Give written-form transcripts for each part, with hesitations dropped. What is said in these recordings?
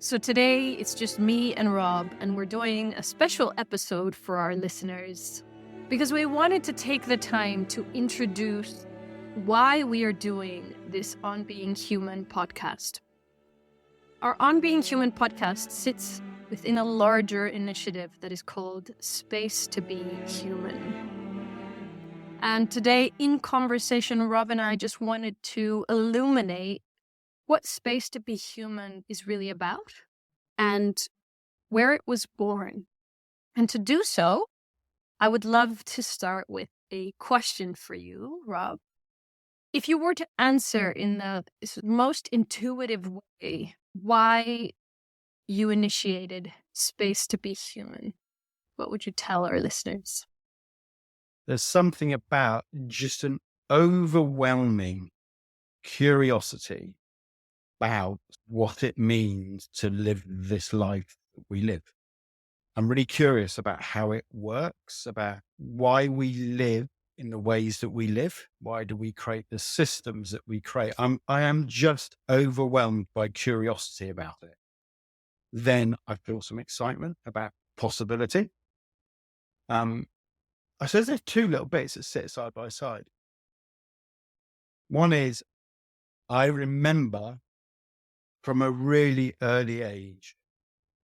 So today it's just me and Rob, and we're doing a special episode for our listeners because we wanted to take the time to introduce why we are doing this On Being Human podcast. Our On Being Human podcast sits within a larger initiative that is called Space to Be Human. And today in conversation, Rob and I just wanted to illuminate what Space to Be Human is really about and where it was born. And to do so, I would love to start with a question for you, Rob. If you were to answer in the most intuitive way why you initiated Space to Be Human, what would you tell our listeners? There's something about just an overwhelming curiosity about what it means to live this life that we live. I'm really curious about how it works, about why we live in the ways that we live. Why do we create the systems that we create? I am just overwhelmed by curiosity about it. Then I feel some excitement about possibility. I suppose there's two little bits that sit side by side. One is I remember from a really early age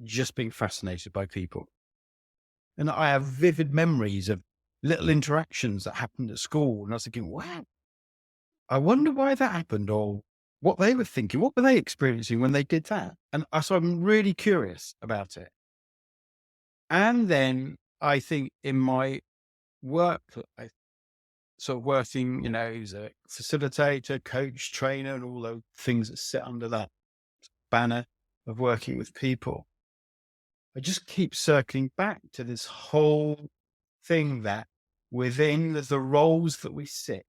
just being fascinated by people. And I have vivid memories of little interactions that happened at school. And I was thinking, wow, I wonder why that happened or what they were thinking. What were they experiencing when they did that? And so I'm really curious about it. And then I think in my work life, so working, as a facilitator, coach, trainer, and all those things that sit under that banner of working with people, I just keep circling back to this whole thing that within the roles that we sit,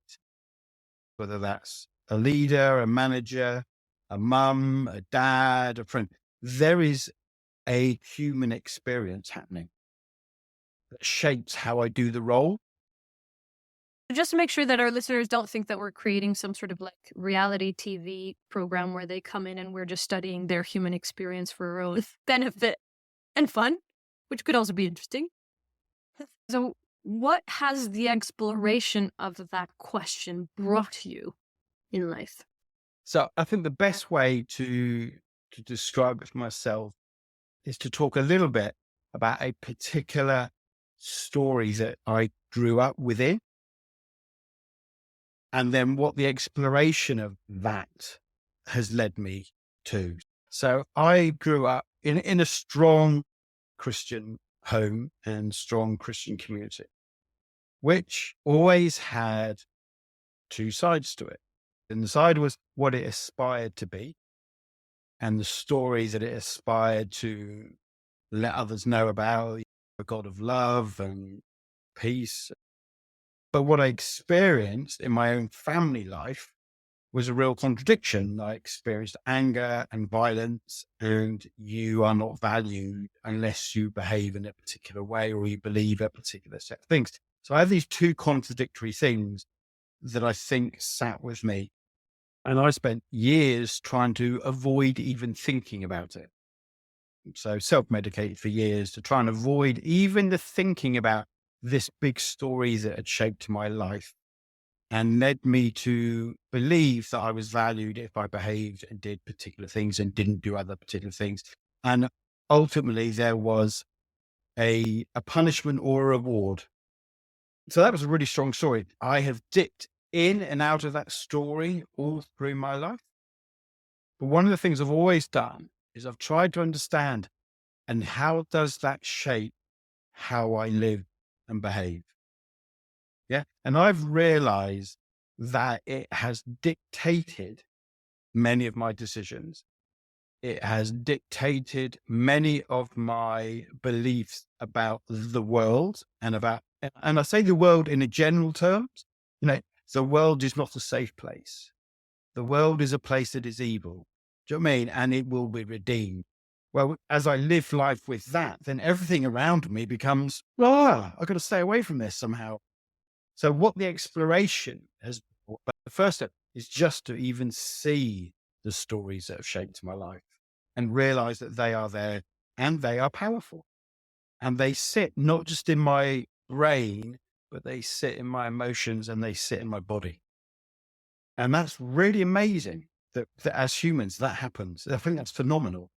whether that's a leader, a manager, a mum, a dad, a friend, there is a human experience happening that shapes how I do the role. Just to make sure that our listeners don't think that we're creating some sort of like reality TV program where they come in and we're just studying their human experience for our own benefit and fun, which could also be interesting. So what has the exploration of that question brought you in life? So I think the best way to describe it for myself is to talk a little bit about a particular story that I grew up within, and then what the exploration of that has led me to. So I grew up in a strong Christian home and strong Christian community, which always had two sides to it. And the side was what it aspired to be and the stories that it aspired to let others know about, a God of love and peace. But what I experienced in my own family life was a real contradiction. I experienced anger and violence, and you are not valued unless you behave in a particular way or you believe a particular set of things. So I have these two contradictory things that I think sat with me. And I spent years trying to avoid even thinking about it. So self-medicated for years to try and avoid even the thinking about this big story that had shaped my life and led me to believe that I was valued if I behaved and did particular things and didn't do other particular things. And ultimately there was a punishment or a reward. So that was a really strong story. I have dipped in and out of that story all through my life. But one of the things I've always done is I've tried to understand, and how does that shape how I live and behave? Yeah. And I've realized that it has dictated many of my decisions. It has dictated many of my beliefs about the world and I say the world in a general terms, the world is not a safe place. The world is a place that is evil. Do you know what I mean? And it will be redeemed. Well, as I live life with that, then everything around me becomes, I've got to stay away from this somehow. So what the exploration has, but the first step is just to even see the stories that have shaped my life. and realize that they are there and they are powerful. And they sit not just in my brain, but they sit in my emotions and they sit in my body. And that's really amazing that as humans, that happens. I think that's phenomenal.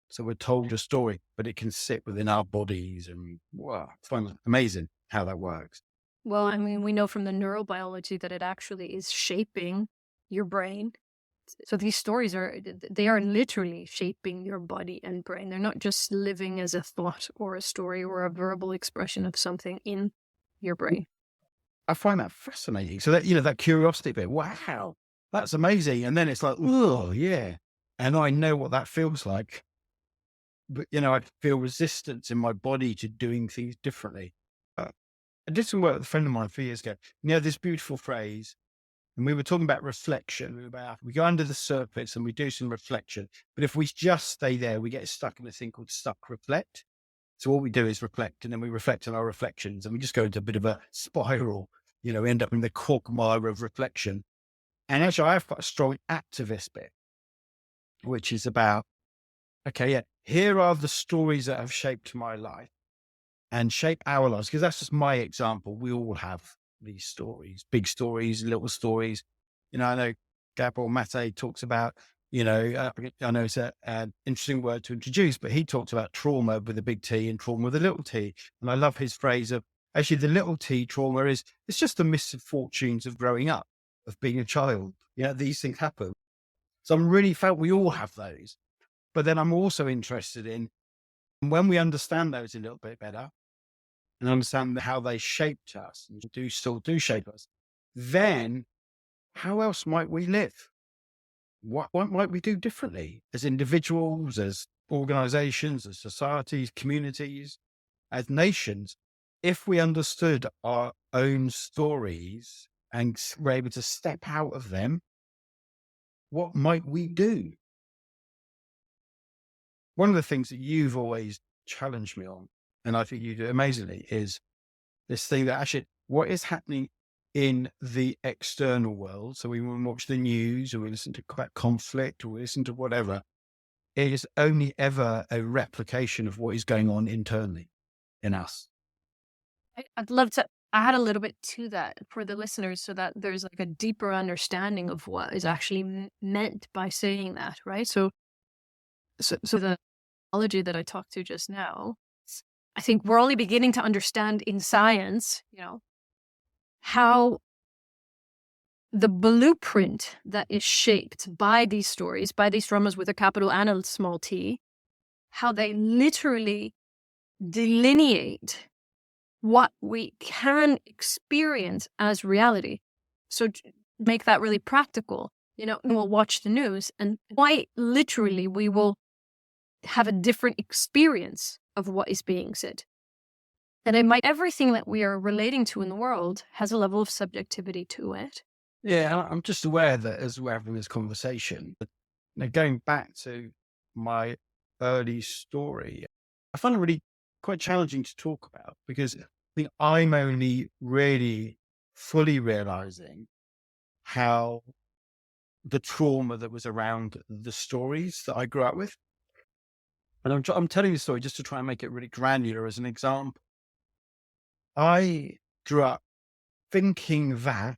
So we're told a story, but it can sit within our bodies. And wow, I find it amazing how that works. Well, I mean, we know from the neurobiology that it actually is shaping your brain. So these stories they are literally shaping your body and brain. They're not just living as a thought or a story or a verbal expression of something in your brain. I find that fascinating. So that, that curiosity bit, wow, that's amazing. And then it's like, oh, yeah. And I know what that feels like. But, I feel resistance in my body to doing things differently. I did some work with a friend of mine a few years ago. This beautiful phrase, and we were talking about reflection. We go under the surface and we do some reflection. But if we just stay there, we get stuck in a thing called stuck reflect. So all we do is reflect, and then we reflect on our reflections, and we just go into a bit of a spiral, end up in the quagmire of reflection. And actually, I've got a strong activist bit, which is about, okay, yeah, here are the stories that have shaped my life and shape our lives, because that's just my example. We all have these stories, big stories, little stories. I know Gabriel Mate talks about, I know it's an interesting word to introduce, but he talks about trauma with a big T and trauma with a little t. And I love his phrase of actually the little t trauma it's just the misfortunes of growing up, of being a child. These things happen. So I'm really felt we all have those. But then I'm also interested in when we understand those a little bit better and understand how they shaped us and still do shape us, then how else might we live? What might we do differently as individuals, as organizations, as societies, communities, as nations, if we understood our own stories and were able to step out of them? What might we do? One of the things that you've always challenged me on, and I think you do amazingly, is this thing that actually what is happening in the external world. So we watch the news or we listen to conflict or we listen to whatever. It is only ever a replication of what is going on internally in us. I'd love to add a little bit to that for the listeners so that there's like a deeper understanding of what is actually meant by saying that, right? So the analogy that I talked to just now, I think we're only beginning to understand in science, how the blueprint that is shaped by these stories, by these dramas with a capital and a small t, how they literally delineate what we can experience as reality. So to make that really practical, we'll watch the news and quite literally we will have a different experience of what is being said. And everything that we are relating to in the world has a level of subjectivity to it. Yeah, I'm just aware that as we're having this conversation, going back to my early story, I find it really quite challenging to talk about because I think I'm only really fully realizing how the trauma that was around the stories that I grew up with. And I'm telling the story just to try and make it really granular as an example. I grew up thinking that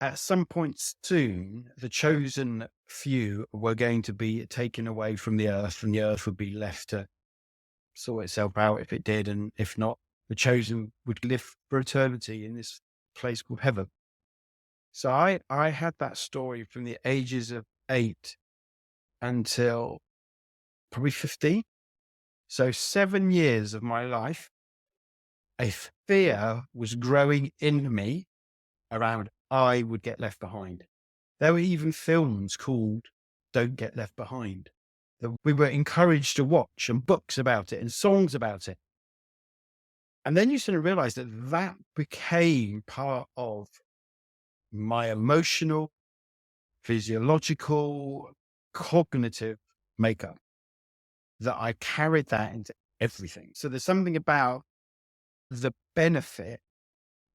at some point soon, the chosen few were going to be taken away from the earth and the earth would be left to sort itself out if it did. And if not, the chosen would live for eternity in this place called heaven. So I had that story from the ages of 8 until probably 15. So 7 years of my life, a fear was growing in me around I would get left behind. There were even films called Don't Get Left Behind that we were encouraged to watch and books about it and songs about it. And then you sort of realize that that became part of my emotional, physiological, cognitive makeup, that I carried that into everything. So there's something about the benefit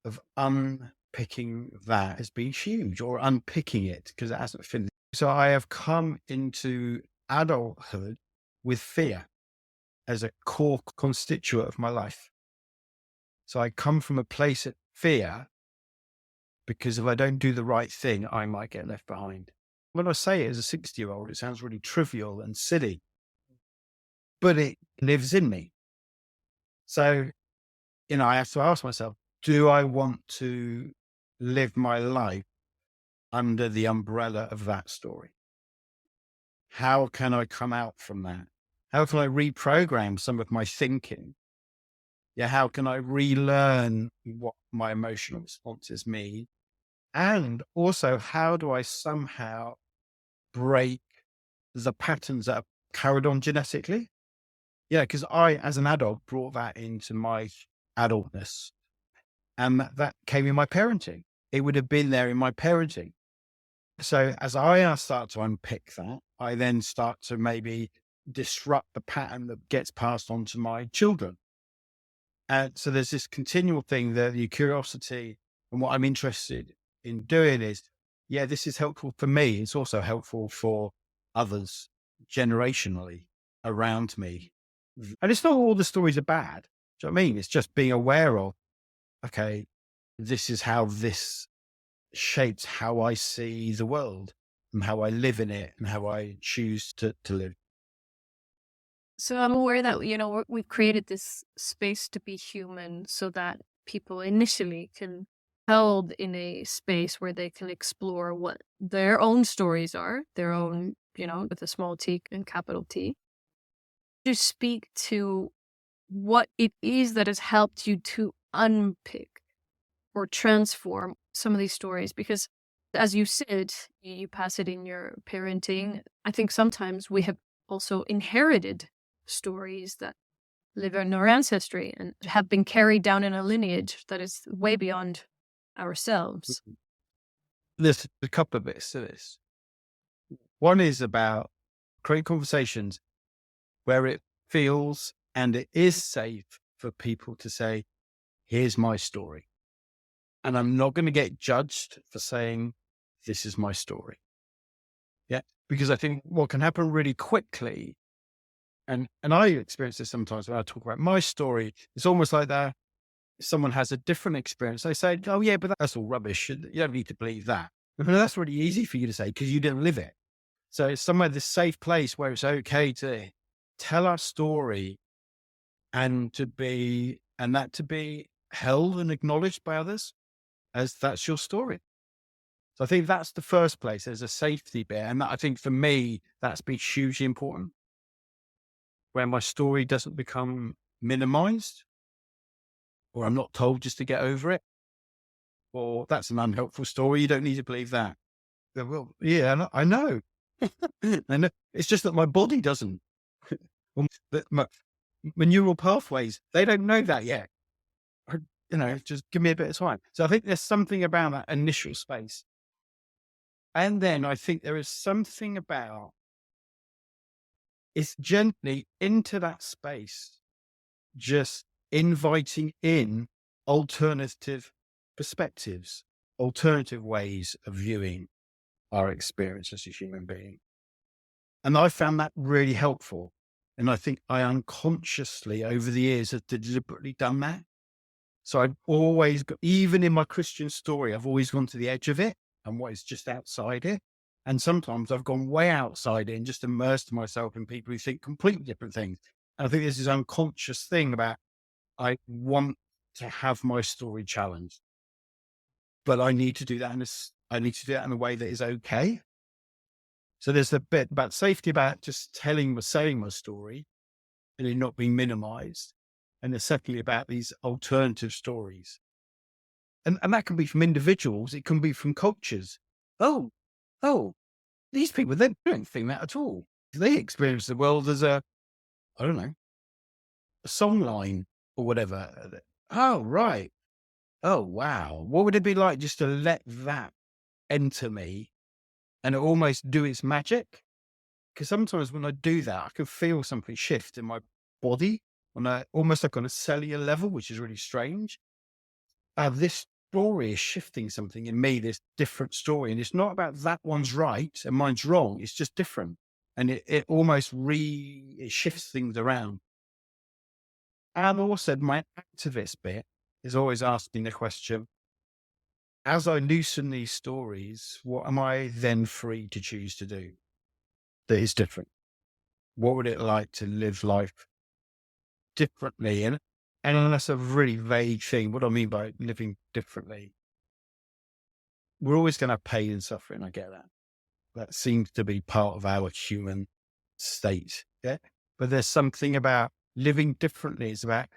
of unpicking that has been huge, or unpicking it because it hasn't finished. So I have come into adulthood with fear as a core constituent of my life. So I come from a place of fear because if I don't do the right thing, I might get left behind. When I say it as a 60-year-old, it sounds really trivial and silly, but it lives in me. So, I have to ask myself, do I want to live my life under the umbrella of that story? How can I come out from that? How can I reprogram some of my thinking? Yeah, how can I relearn what my emotional responses mean? And also, how do I somehow break the patterns that are carried on genetically? Yeah, because I, as an adult, brought that into my adultness. And that came in my parenting. It would have been there in my parenting. So as I start to unpick that, I then start to maybe disrupt the pattern that gets passed on to my children. And so there's this continual thing that the curiosity and what I'm interested in doing is, yeah, this is helpful for me. It's also helpful for others generationally around me. And it's not all the stories are bad. Do you know what I mean? It's just being aware of, okay, this is how this shapes how I see the world and how I live in it and how I choose to live. So I'm aware that, we've created this space to be human so that people initially can held in a space where they can explore what their own stories are, their own, with a small t and capital T. Just speak to what it is that has helped you to unpick or transform some of these stories. Because as you said, you pass it in your parenting. I think sometimes we have also inherited stories that live in our ancestry and have been carried down in a lineage that is way beyond ourselves. There's a couple of bits to this. One is about creating conversations where it feels and it is safe for people to say, here's my story. And I'm not going to get judged for saying, this is my story. Yeah. Because I think what can happen really quickly, and I experience this sometimes when I talk about my story, it's almost like that. If someone has a different experience, they say, oh yeah, but that's all rubbish. You don't need to believe that. And that's really easy for you to say because you didn't live it. So it's somewhere this safe place where it's okay to tell our story and to be held and acknowledged by others as that's your story. So I think that's the first place. There's a safety bit. And I think for me, that's been hugely important, where my story doesn't become minimized, or I'm not told just to get over it, or that's an unhelpful story. You don't need to believe that. Well, yeah, I know. I know. It's just that my body doesn't. My neural pathways, they don't know that yet. Just give me a bit of time. So I think there's something about that initial space. And then I think there is something about it's gently into that space, just inviting in alternative perspectives, alternative ways of viewing our experience as a human being. And I found that really helpful. And I think I unconsciously over the years have deliberately done that. So I've always got, even in my Christian story, I've always gone to the edge of it and what is just outside it. And sometimes I've gone way outside it and just immersed myself in people who think completely different things. And I think there's this unconscious thing about I want to have my story challenged, but I need to do that in a way that is okay. So there's a bit about safety, about just saying my story and it not being minimized. And there's secondly about these alternative stories. And that can be from individuals. It can be from cultures. Oh, these people, they don't think that at all. They experience the world as a song line or whatever. Oh, right. Oh, wow. What would it be like just to let that enter me and almost do its magic? Because sometimes when I do that, I can feel something shift in my body almost like on a cellular level, which is really strange. This story is shifting something in me, this different story. And it's not about that one's right and mine's wrong. It's just different. And it almost it shifts things around. And also my activist bit is always asking the question, as I loosen these stories, what am I then free to choose to do that is different? What would it like to live life differently? And that's a really vague thing. What do I mean by living differently? We're always going to have pain and suffering. I get that. That seems to be part of our human state. Yeah. But there's something about living differently. It's about,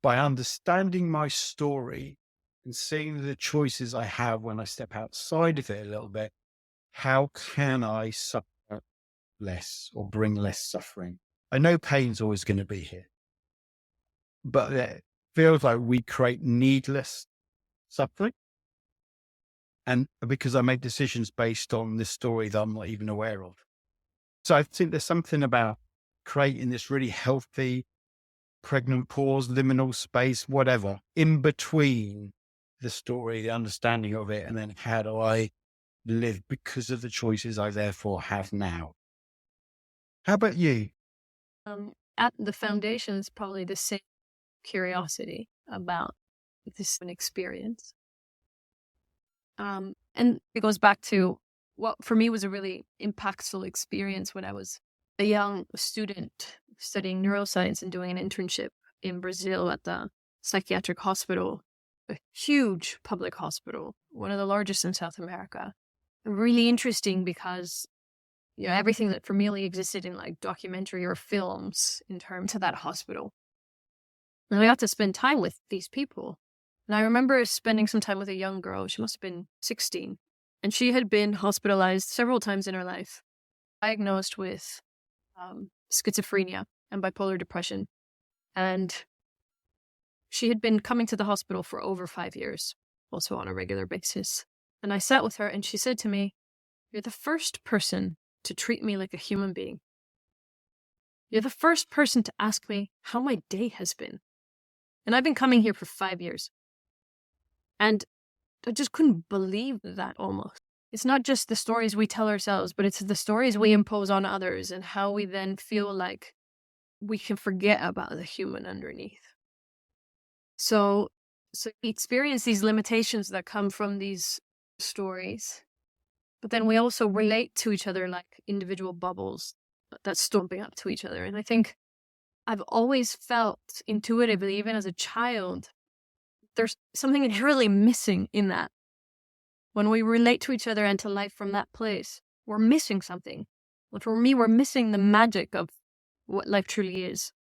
by understanding my story and seeing the choices I have when I step outside of it a little bit, how can I suffer less or bring less suffering? I know pain's always going to be here, but it feels like we create needless suffering. And because I make decisions based on this story that I'm not even aware of. So I think there's something about creating this really healthy, pregnant pause, liminal space, whatever, in between the story, the understanding of it, and then how do I live because of the choices I therefore have now. How about you? At the foundation is probably the same curiosity about this experience. And it goes back to what for me was a really impactful experience when I was a young student studying neuroscience and doing an internship in Brazil at the psychiatric hospital, a huge public hospital, one of the largest in South America. Really interesting because everything that for me existed in like documentary or films in terms of that hospital. And I got to spend time with these people. And I remember spending some time with a young girl. She must have been 16. And she had been hospitalized several times in her life, diagnosed with schizophrenia and bipolar depression. And she had been coming to the hospital for over 5 years, also on a regular basis. And I sat with her and she said to me, "You're the first person to treat me like a human being. You're the first person to ask me how my day has been. And I've been coming here for 5 years." And I just couldn't believe that almost. It's not just the stories we tell ourselves, but it's the stories we impose on others and how we then feel like we can forget about the human underneath. So we experience these limitations that come from these stories, but then we also relate to each other like individual bubbles that's stomping up to each other. And I think I've always felt intuitively, even as a child, there's something inherently missing in that. When we relate to each other and to life from that place, we're missing something. For me, we're missing the magic of what life truly is.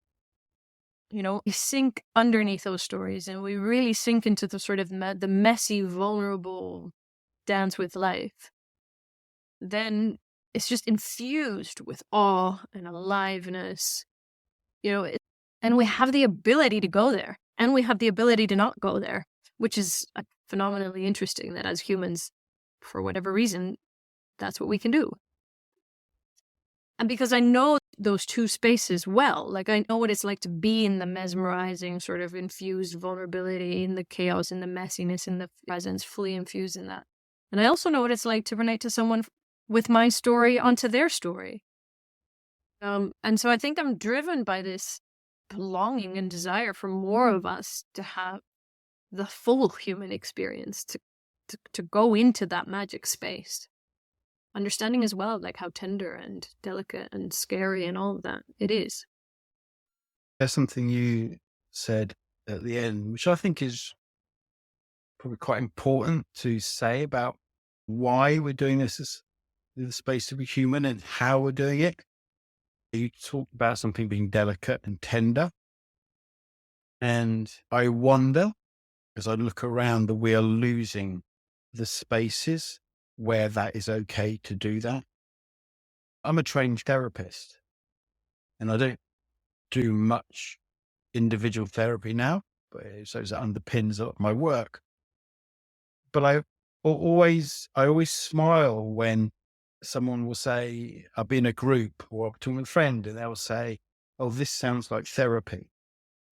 We sink underneath those stories and we really sink into the sort of the messy, vulnerable dance with life. Then it's just infused with awe and aliveness, and we have the ability to go there and we have the ability to not go there, which is phenomenally interesting that as humans, for whatever reason, that's what we can do. And because I know those two spaces well, like I know what it's like to be in the mesmerizing sort of infused vulnerability, in the chaos, in the messiness, in the presence, fully infused in that. And I also know what it's like to relate to someone with my story onto their story. And so I think I'm driven by this longing and desire for more of us to have the full human experience, to go into that magic space. Understanding as well, like how tender and delicate and scary and all of that it is. There's something you said at the end, which I think is probably quite important to say about why we're doing this as the space to be human and how we're doing it. You talked about something being delicate and tender. And I wonder, as I look around, that we are losing the spaces where that is okay to do that. I'm a trained therapist and I don't do much individual therapy now, but so it underpins my work. But I always smile when someone will say, I'll be in a group or I'm talking with a friend and they'll say, "Oh, this sounds like therapy.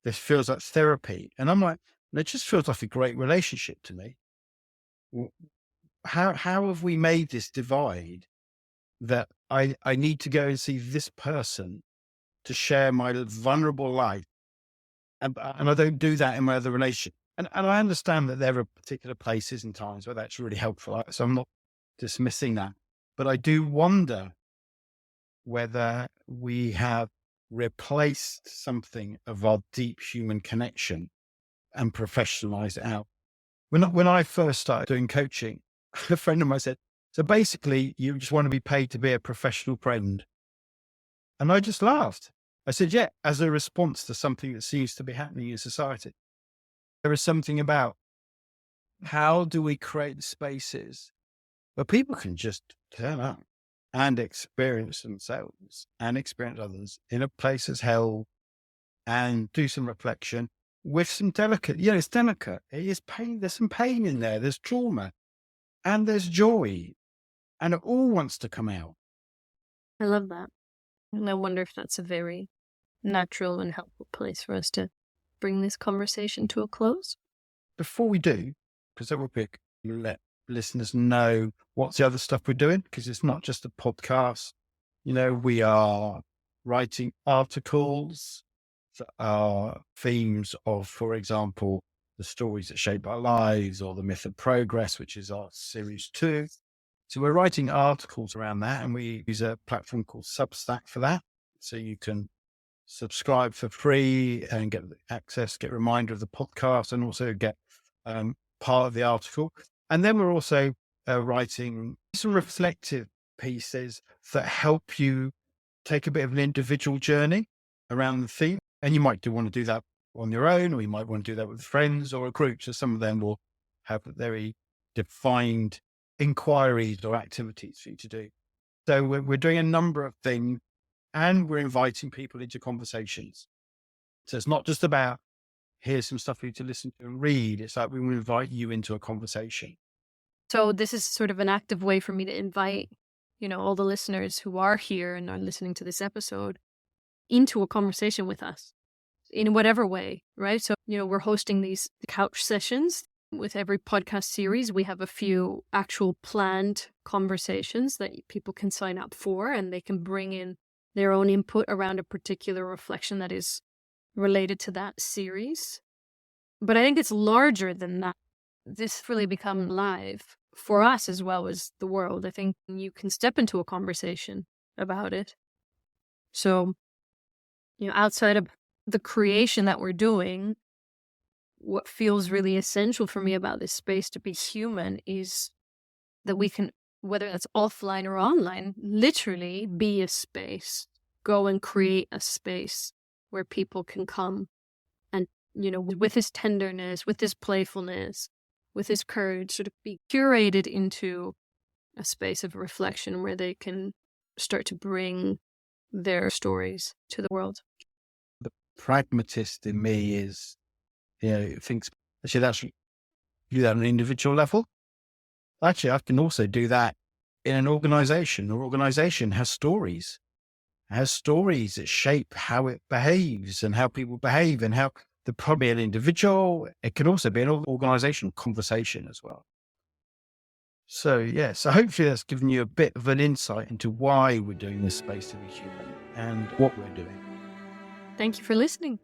This feels like therapy." And I'm like, it just feels like a great relationship to me. How have we made this divide that I need to go and see this person to share my vulnerable life. And I don't do that in my other relationship. And I understand that there are particular places and times where that's really helpful. So I'm not dismissing that. But I do wonder whether we have replaced something of our deep human connection and professionalized it out. When I first started doing coaching, a friend of mine said, so basically you just want to be paid to be a professional friend. And I just laughed. I said, yeah, as a response to something that seems to be happening in society. There is something about how do we create spaces where people can just turn up and experience themselves and experience others in a place as hell and do some reflection with some delicate, it's delicate. It is pain. There's some pain in there. There's trauma and there's joy and it all wants to come out. I love that. And I wonder if that's a very natural and helpful place for us to bring this conversation to a close. Before we do, because that will be, let listeners know what's the other stuff we're doing, because it's not just a podcast. We are writing articles that are themes of, for example, the stories that shape our lives, or the myth of progress, which is our series 2. So we're writing articles around that, and we use a platform called Substack for that. So you can subscribe for free and get access, get a reminder of the podcast, and also get part of the article. And then we're also writing some reflective pieces that help you take a bit of an individual journey around the theme. And you might want to do that on your own, or you might want to do that with friends or a group. So some of them will have very defined inquiries or activities for you to do. So we're doing a number of things, and we're inviting people into conversations. So it's not just about, here's some stuff for you to listen to and read. It's like we will invite you into a conversation. So this is sort of an active way for me to invite, all the listeners who are here and are listening to this episode into a conversation with us in whatever way, right? So, we're hosting these couch sessions. With every podcast series, we have a few actual planned conversations that people can sign up for, and they can bring in their own input around a particular reflection that is related to that series. But I think it's larger than that. This really become live for us as well as the world. I think you can step into a conversation about it. So, outside of the creation that we're doing, what feels really essential for me about this space to be human is that we can, whether that's offline or online, literally be a space, go and create a space where people can come and, with this tenderness, with this playfulness, with this courage, sort of be curated into a space of reflection where they can start to bring their stories to the world. The pragmatist in me is, thinks, actually, that's do that on an individual level. Actually, I can also do that in an organization. An organization has stories. It has stories that shape how it behaves and how people behave, and how the probably an individual. It can also be an organizational conversation as well. So so hopefully that's given you a bit of an insight into why we're doing this space to be human and what we're doing. Thank you for listening.